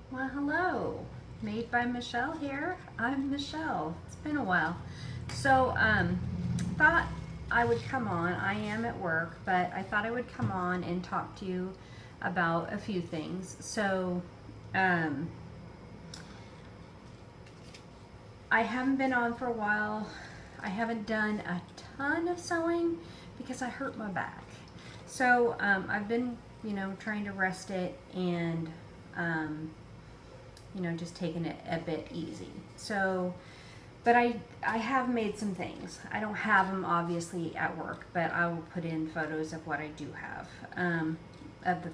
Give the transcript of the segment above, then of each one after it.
Well, hello. Made by Michelle here. I'm Michelle. It's been a while. So, thought I would come on. I am at work, but I thought I would come on and talk to you about a few things. So, um, I haven't been on for a while. I haven't done a ton of sewing because I hurt my back. So, I've been, trying to rest it and, um, just taking it a bit easy. So, but I have made some things. I don't have them obviously at work, but I will put in photos of what I do have, of the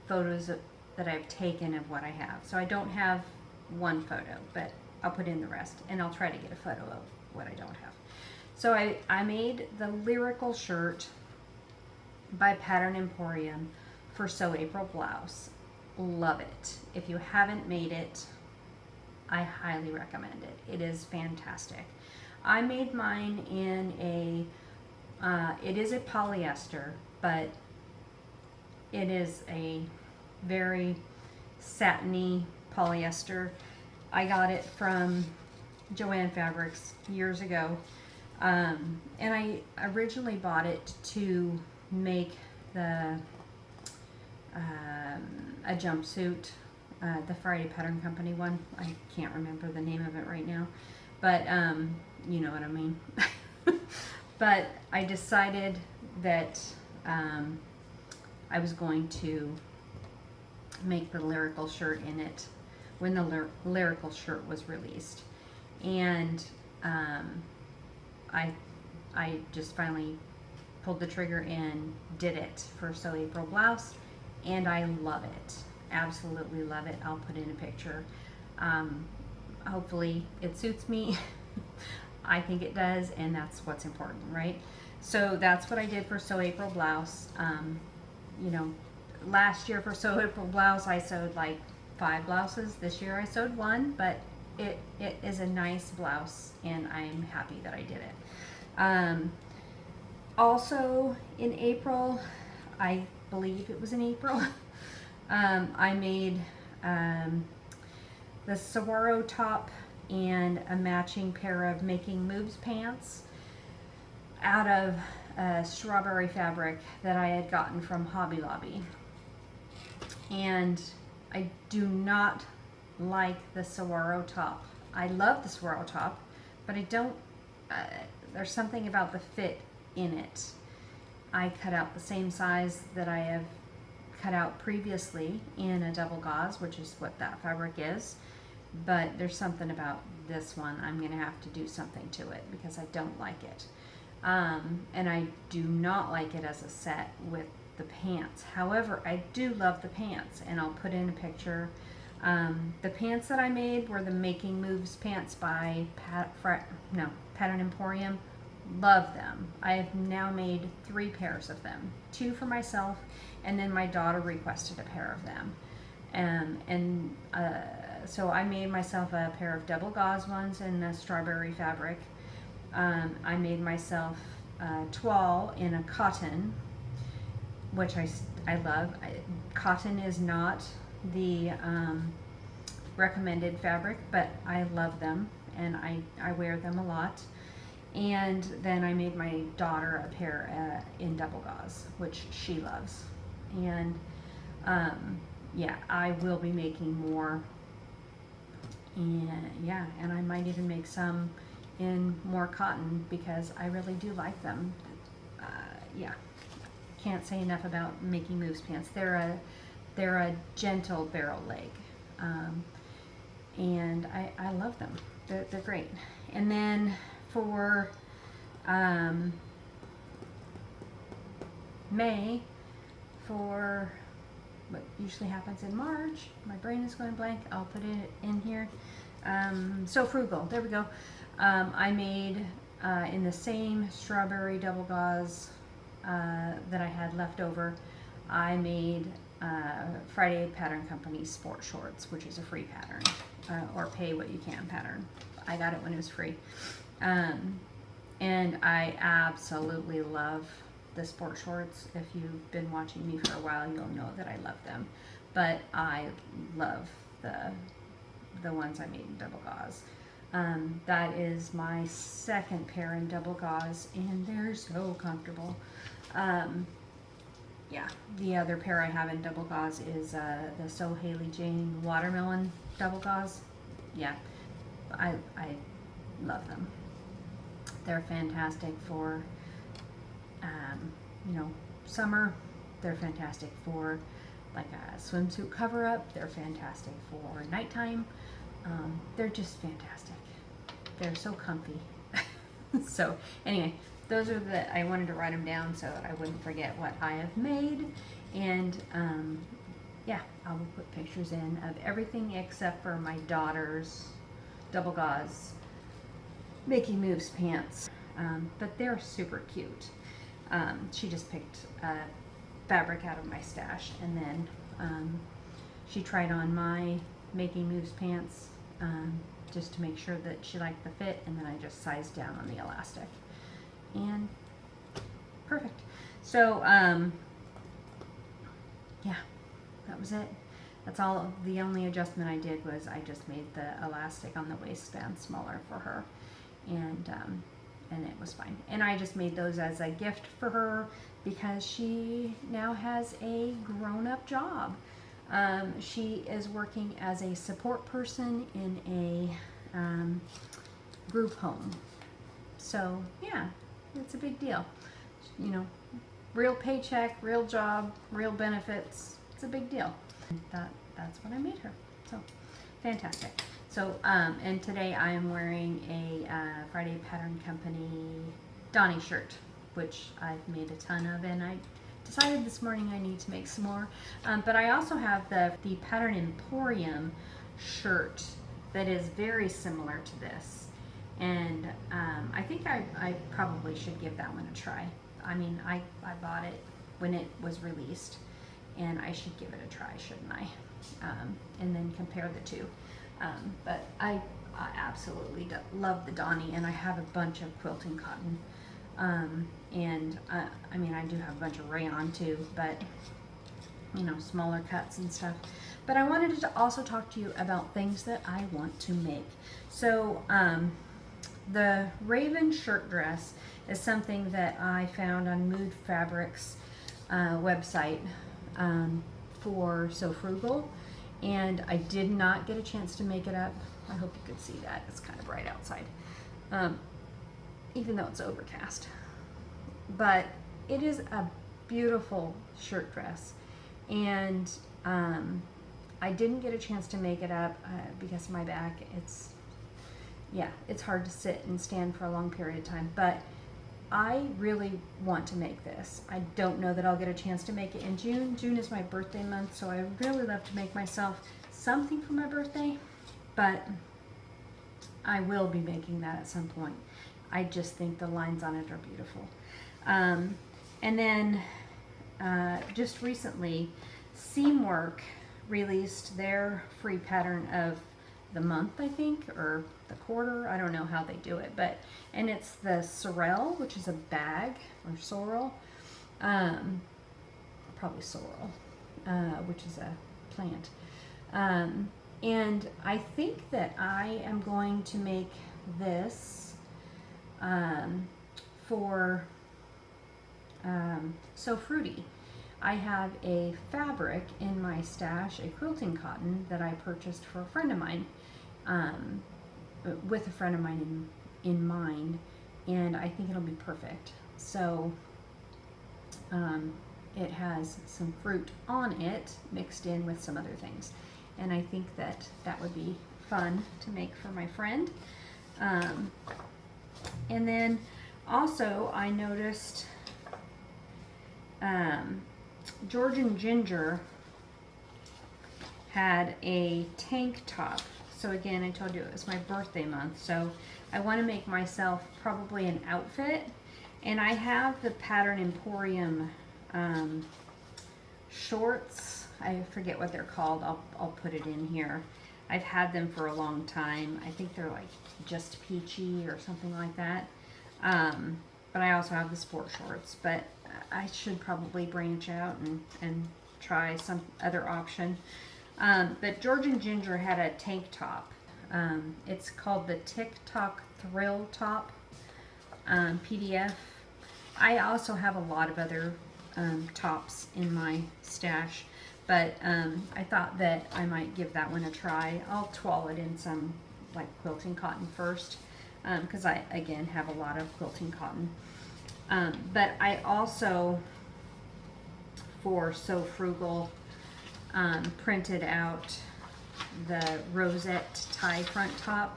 photos that I've taken of what I have. So I don't have one photo, but I'll put in the rest, and I'll try to get a photo of what I don't have. So I made the lyrical shirt by Pattern Emporium for Sew April blouse. Love it. If you haven't made it, I highly recommend it. It is fantastic. I made mine in it is a polyester, but it is a very satiny polyester. I got it from Joann Fabrics years ago. And I originally bought it to make the a jumpsuit, the Friday Pattern Company one. I can't remember the name of it right now, but you know what I mean. But I decided that I was going to make the lyrical shirt in it when the lyrical shirt was released, and I I just finally pulled the trigger and did it for Sew April blouse, and I love it. Absolutely love it. I'll put in a picture. Um, Hopefully it suits me. I think it does, and that's what's important, right? So that's what I did for Sew April blouse. You know, last year for Sew April blouse, I sewed like 5 blouses. This year I sewed 1, but it is a nice blouse, and I'm happy that I did it. Also in April, I believe it was in April, I made the Saguaro top and a matching pair of Making Moves pants out of strawberry fabric that I had gotten from Hobby Lobby. And I do not like the Saguaro top. I love the Saguaro top, but I don't, there's something about the fit in it. I cut out the same size that I have cut out previously in a double gauze, which is what that fabric is, but there's something about this one. I'm going to have to do something to it because I don't like it. And I do not like it as a set with the pants. However, I do love the pants, and I'll put in a picture. The pants that I made were the Making Moves pants by Pattern Emporium. Love them. I have now made 3 pairs of them, 2 for myself, and then my daughter requested a pair of them. So I made myself a pair of double gauze ones in the strawberry fabric. I made myself a toile in a cotton, which I love. Cotton is not the recommended fabric, but I love them, and I wear them a lot. And then I made my daughter a pair in double gauze, which she loves. And yeah, I will be making more. And yeah, and I might even make some in more cotton because I really do like them. Yeah, can't say enough about Making Moves pants. They're a gentle barrel leg, and I love them. They're great. And then for May, for what usually happens in March, my brain is going blank. I'll put it in here. So Frugal. There we go. I made in the same strawberry double gauze that I had left over. I made Friday Pattern Company sport shorts, which is a free pattern, or pay what you can pattern. I got it when it was free. And I absolutely love the sport shorts. If you've been watching me for a while, you'll know that I love them. But I love the ones I made in double gauze. That is my second pair in double gauze, and they're so comfortable. Yeah, the other pair I have in double gauze is the So Haley Jane watermelon double gauze. Yeah, I love them. They're fantastic for you know, summer. They're fantastic for like a swimsuit cover up. They're fantastic for nighttime. They're just fantastic. They're so comfy. So anyway, those are I wanted to write them down so that I wouldn't forget what I have made. And yeah, I will put pictures in of everything except for my daughter's double gauze Making Moves pants. But they're super cute. She just picked fabric out of my stash, and then she tried on my Making Moves pants just to make sure that she liked the fit, and then I just sized down on the elastic, and perfect. So yeah, that was it. That's all. The only adjustment I did was I just made the elastic on the waistband smaller for her, and it was fine. And I just made those as a gift for her because she now has a grown-up job. She is working as a support person in a group home. So yeah, it's a big deal. You know, real paycheck, real job, real benefits. It's a big deal. That's what I made her. So fantastic. So and today I am wearing a Friday Pattern Company Donnie shirt, which I've made a ton of, and I decided this morning I need to make some more. But I also have the Pattern Emporium shirt that is very similar to this, and I think I probably should give that one a try. I mean, I bought it when it was released, and I should give it a try, shouldn't I? And then compare the two. But I absolutely love the Donnie, and I have a bunch of quilting cotton. And I mean, I do have a bunch of rayon too, but you know, smaller cuts and stuff. But I wanted to also talk to you about things that I want to make. So the Raven shirt dress is something that I found on Mood Fabrics website for So Frugal, and I did not get a chance to make it up. I hope you could see that. It's kind of bright outside, even though it's overcast. But it is a beautiful shirt dress, and I didn't get a chance to make it up because of my back. It's hard to sit and stand for a long period of time, but I really want to make this. I don't know that I'll get a chance to make it in June. June is my birthday month, so I really love to make myself something for my birthday, but I will be making that at some point. I just think the lines on it are beautiful. And then just recently, Seamwork released their free pattern of the month, I think, or the quarter. I don't know how they do it, and it's the sorrel, which is a bag, or sorrel, probably sorrel, which is a plant. And I think that I am going to make this for So Fruity. I have a fabric in my stash, a quilting cotton that I purchased for a friend of mine, with a friend of mine in mind, and I think it'll be perfect. So it has some fruit on it mixed in with some other things, and I think that would be fun to make for my friend. And then also I noticed Georgian Ginger had a tank top. So again, I told you it was my birthday month, so I want to make myself probably an outfit. And I have the Pattern Emporium shorts. I forget what they're called. I'll put it in here. I've had them for a long time. I think they're like Just Peachy or something like that. But I also have the sport shorts. But I should probably branch out and try some other option. But George and Ginger had a tank top. It's called the TikTok Thrill Top PDF. I also have a lot of other tops in my stash, but I thought that I might give that one a try. I'll twaddle it in some like quilting cotton first, because I again have a lot of quilting cotton. But I also, for So Frugal, printed out the rosette tie front top,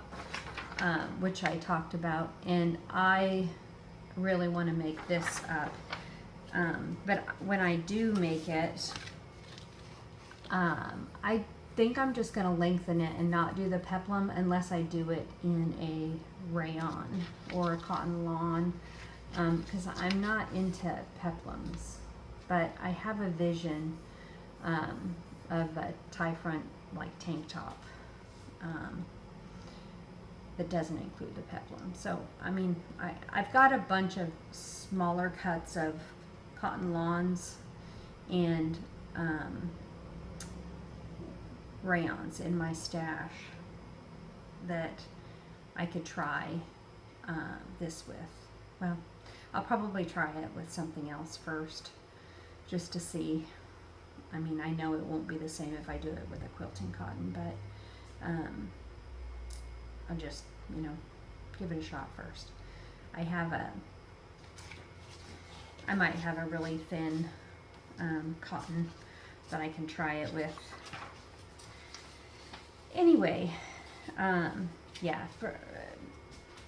which I talked about, and I really want to make this up. But when I do make it, I think I'm just going to lengthen it and not do the peplum unless I do it in a rayon or a cotton lawn, because I'm not into peplums, but I have a vision of a tie front like tank top that doesn't include the peplum. So I mean, I've got a bunch of smaller cuts of cotton lawns and rayons in my stash that I could try this with. Well, I'll probably try it with something else first, just to see. I mean, I know it won't be the same if I do it with a quilting cotton, but I'll just, give it a shot first. I might have a really thin cotton that I can try it with. Anyway, yeah,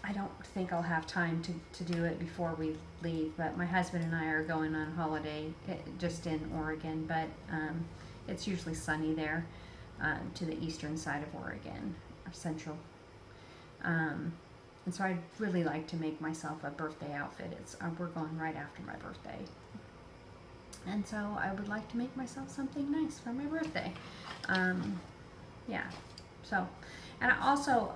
I don't think I'll have time to do it before we leave, but my husband and I are going on holiday just in Oregon, but it's usually sunny there, to the eastern side of Oregon, or central. And so I'd really like to make myself a birthday outfit. We're going right after my birthday. And so I would like to make myself something nice for my birthday. Yeah, so, and I also,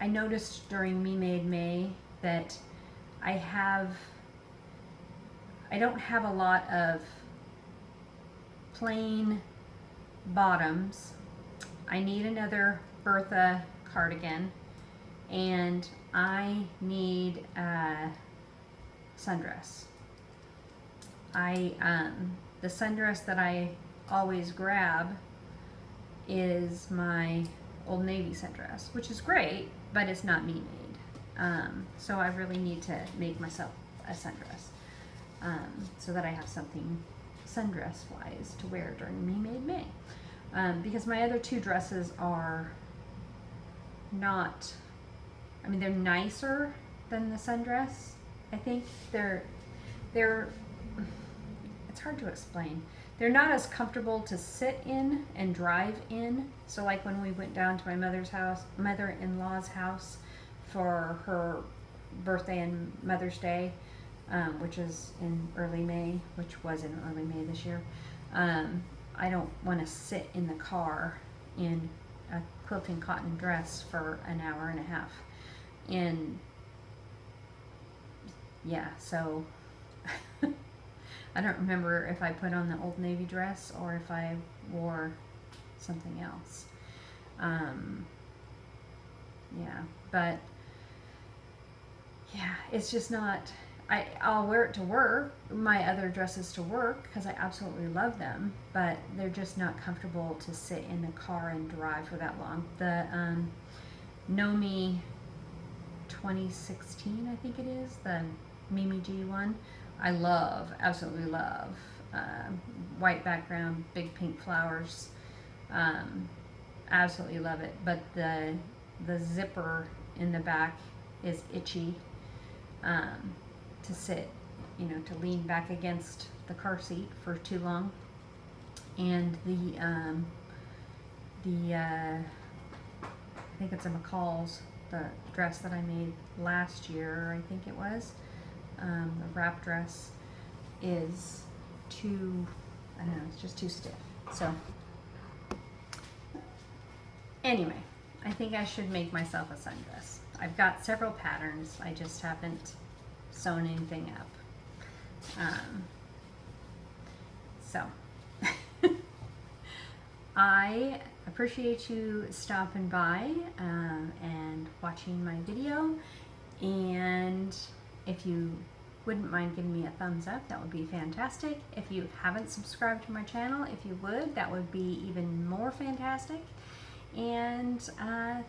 I noticed during Me Made May that I don't have a lot of plain bottoms. I need another Bertha cardigan, and I need a sundress. The sundress that I always grab is my Old Navy sundress, which is great, but it's not me made. So I really need to make myself a sundress, so that I have something sundress wise to wear during Me Made May. Because my other two dresses are not, I mean, they're nicer than the sundress. I think they're, it's hard to explain. They're not as comfortable to sit in and drive in. So like when we went down to my mother-in-law's house for her birthday and Mother's Day, which is in early May, which was in early May this year, I don't want to sit in the car in a quilting cotton dress for an hour and a half. And yeah, so I don't remember if I put on the Old Navy dress or if I wore something else. Yeah, but yeah, it's just not, I'll wear it to work, my other dresses to work, because I absolutely love them, but they're just not comfortable to sit in the car and drive for that long. The Nomi 2016, I think it is, the Mimi G one, I love, absolutely love. White background, big pink flowers, absolutely love it, but the zipper in the back is itchy. To sit, to lean back against the car seat for too long. And I think it's a McCall's, the dress that I made last year, I think it was, the wrap dress is too, I don't know, it's just too stiff. So anyway, I think I should make myself a sundress. I've got several patterns, I just haven't sewn anything up. So I appreciate you stopping by and watching my video. And if you wouldn't mind giving me a thumbs up, that would be fantastic. If you haven't subscribed to my channel, if you would, that would be even more fantastic. And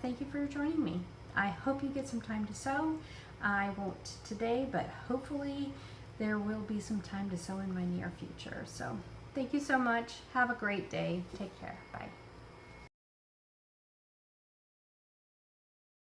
thank you for joining me. I hope you get some time to sew. I won't today, but hopefully there will be some time to sew in my near future. So thank you so much. Have a great day. Take care. Bye.